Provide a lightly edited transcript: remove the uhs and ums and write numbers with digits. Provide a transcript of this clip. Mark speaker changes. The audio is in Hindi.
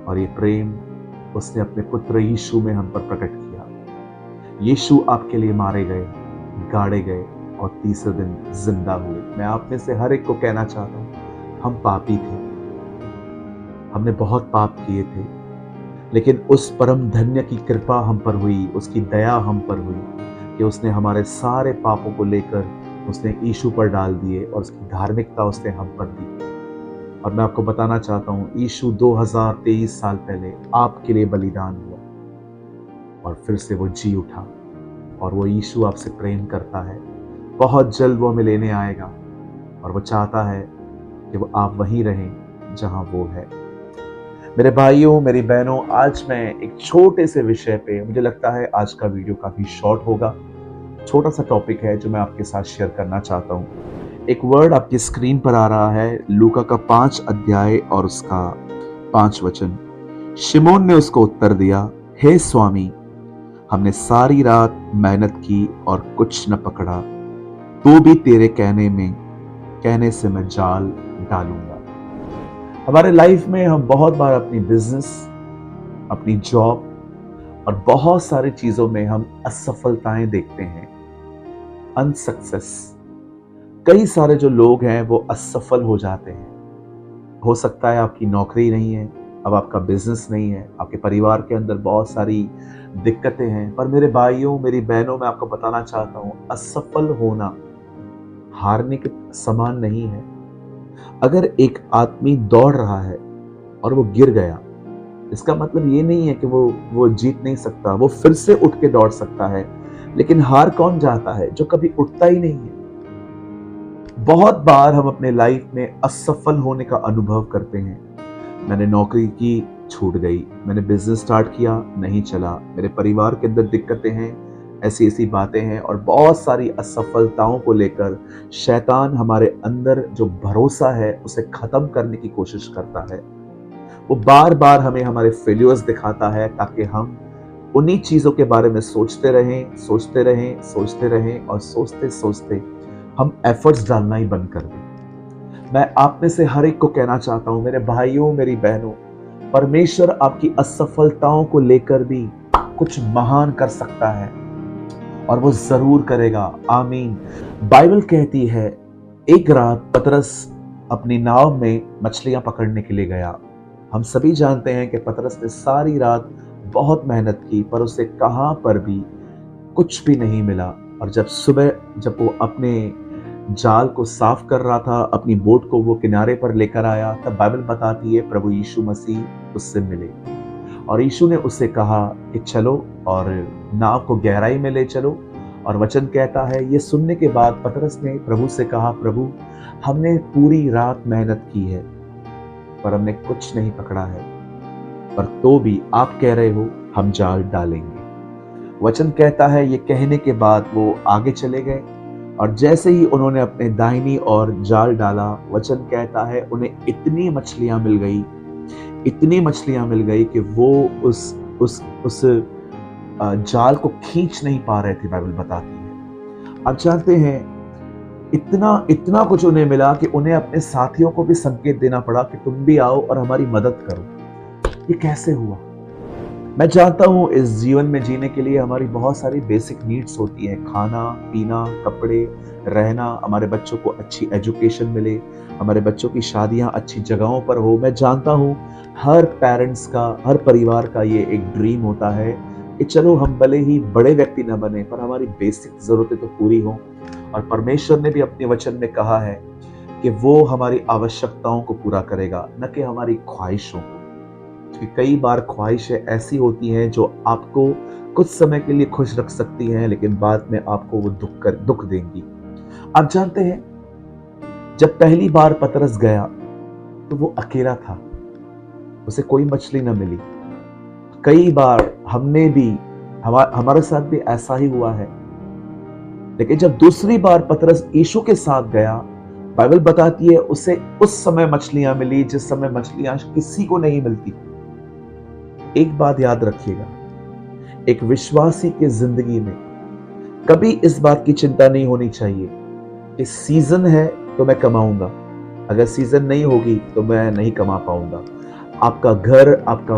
Speaker 1: और ये प्रेम उसने अपने पुत्र यीशु में हम पर प्रकट किया। यीशु आपके लिए मारे गए, गाड़े गए और तीसरे दिन जिंदा हुए। मैं आप में से हर एक को कहना चाहता हूं, हम पापी थे, हमने बहुत पाप किए थे, लेकिन उस परम धन्य की कृपा हम पर हुई, उसकी दया हम पर हुई कि उसने हमारे सारे पापों को लेकर उसने यीशु पर डाल दिए और उसकी धार्मिकता उसने हम पर दी। और मैं आपको बताना चाहता हूं, यीशु 2023 साल पहले आपके लिए बलिदान हुआ और फिर से वो जी उठा। और वो यीशु आपसे प्रेम करता है, बहुत जल्द वो हमें लेने आएगा और वो चाहता है कि वो आप वहीं रहें जहां वो है। मेरे भाइयों, मेरी बहनों, आज मैं एक छोटे से विषय पे, मुझे लगता है आज का वीडियो काफी शॉर्ट होगा, छोटा सा टॉपिक है जो मैं आपके साथ शेयर करना चाहता हूँ। एक वर्ड आपकी स्क्रीन पर आ रहा है, लूका का 5 अध्याय और उसका 5 वचन। शिमोन ने उसको उत्तर दिया, हे स्वामी, हमने सारी रात मेहनत की और कुछ न पकड़ा, तो भी तेरे कहने से मैं जाल डालूंगा। हमारे लाइफ में हम बहुत बार अपनी बिजनेस, अपनी जॉब और बहुत सारी चीजों में हम असफलताएं देखते हैं, अनसक्सेस। कई सारे जो लोग हैं वो असफल हो जाते हैं। हो सकता है आपकी नौकरी नहीं है, अब आपका बिजनेस नहीं है, आपके परिवार के अंदर बहुत सारी दिक्कतें हैं, पर मेरे भाइयों, मेरी बहनों, मैं आपको बताना चाहता हूं, असफल होना हारने के समान नहीं है। अगर एक आदमी दौड़ रहा है और वो गिर गया, इसका मतलब ये नहीं है कि वो जीत नहीं सकता, वो फिर से उठ के दौड़ सकता है। लेकिन हार कौन जाता है? जो कभी उठता ही नहीं है। बहुत बार हम अपने लाइफ में असफल होने का अनुभव करते हैं। मैंने नौकरी की, छूट गई, मैंने बिजनेस स्टार्ट किया, नहीं चला, मेरे परिवार के अंदर दिक्कतें हैं, ऐसी ऐसी बातें हैं, और बहुत सारी असफलताओं को लेकर शैतान हमारे अंदर जो भरोसा है उसे खत्म करने की कोशिश करता है। वो बार बार हमें हमारे फेल्यूर्स दिखाता है ताकि हम उन्हीं चीजों के बारे में सोचते रहें और सोचते सोचते हम एफर्ट्स डालना ही बंद कर दें। मैं आप में से हर एक को कहना चाहता हूं, मेरे भाइयों, मेरी बहनों, परमेश्वर आपकी असफलताओं को लेकर भी कुछ महान कर सकता है और वो जरूर करेगा। आमीन। बाइबल कहती है, एक रात पतरस अपनी नाव में मछलियां पकड़ने के लिए गया। हम सभी जानते हैं कि पतरस ने सारी रात बहुत मेहनत की, पर उसे कहां पर भी कुछ भी नहीं मिला। और जब सुबह जब वो अपने जाल को साफ कर रहा था, अपनी बोट को वो किनारे पर लेकर आया, तब बाइबल बताती है प्रभु यीशु मसीह उससे मिले और यीशु ने उससे कहा कि चलो और नाव को गहराई में ले चलो। और वचन कहता है, ये सुनने के बाद पतरस ने प्रभु से कहा, प्रभु, हमने पूरी रात मेहनत की है पर हमने कुछ नहीं पकड़ा है, पर तो भी आप कह रहे हो हम जाल डालेंगे। वचन कहता है, ये कहने के बाद वो आगे चले गए और जैसे ही उन्होंने अपने दाहिनी ओर जाल डाला, वचन कहता है उन्हें इतनी मछलियां मिल गई कि वो उस जाल को खींच नहीं पा रहे थे। बाइबल बताती है, आप जानते हैं, इतना कुछ उन्हें मिला कि उन्हें अपने साथियों को भी संकेत देना पड़ा कि तुम भी आओ और हमारी मदद करो। ये कैसे हुआ? मैं जानता हूं, इस जीवन में जीने के लिए हमारी बहुत सारी बेसिक नीड्स होती हैं, खाना, पीना, कपड़े, रहना, हमारे बच्चों को अच्छी एजुकेशन मिले, हमारे बच्चों की शादियां अच्छी जगहों पर हो। मैं जानता हूं हर पेरेंट्स का, हर परिवार का ये एक ड्रीम होता है कि चलो हम भले ही बड़े व्यक्ति न बने पर हमारी बेसिक जरूरतें तो पूरी हो। और परमेश्वर ने भी अपने वचन में कहा है कि वो हमारी आवश्यकताओं को पूरा करेगा, न कि हमारी ख्वाहिशों को। क्योंकि कई बार ख्वाहिशें ऐसी होती हैं जो आपको कुछ समय के लिए खुश रख सकती हैं, लेकिन बाद में आपको वो दुख देंगी। आप जानते हैं, जब पहली बार पतरस गया तो वो अकेला था, उसे कोई मछली न मिली। कई बार हमने भी, हमारे साथ भी ऐसा ही हुआ है। लेकिन जब दूसरी बार पतरस यीशु के साथ गया, बाइबल बताती है उसे उस समय मछलियां मिली जिस समय मछलियां किसी को नहीं मिलती। एक बात याद रखिएगा, एक विश्वासी की जिंदगी में कभी इस बात की चिंता नहीं होनी चाहिए कि सीजन है तो मैं कमाऊंगा, अगर सीजन नहीं होगी तो मैं नहीं कमा पाऊंगा। आपका घर, आपका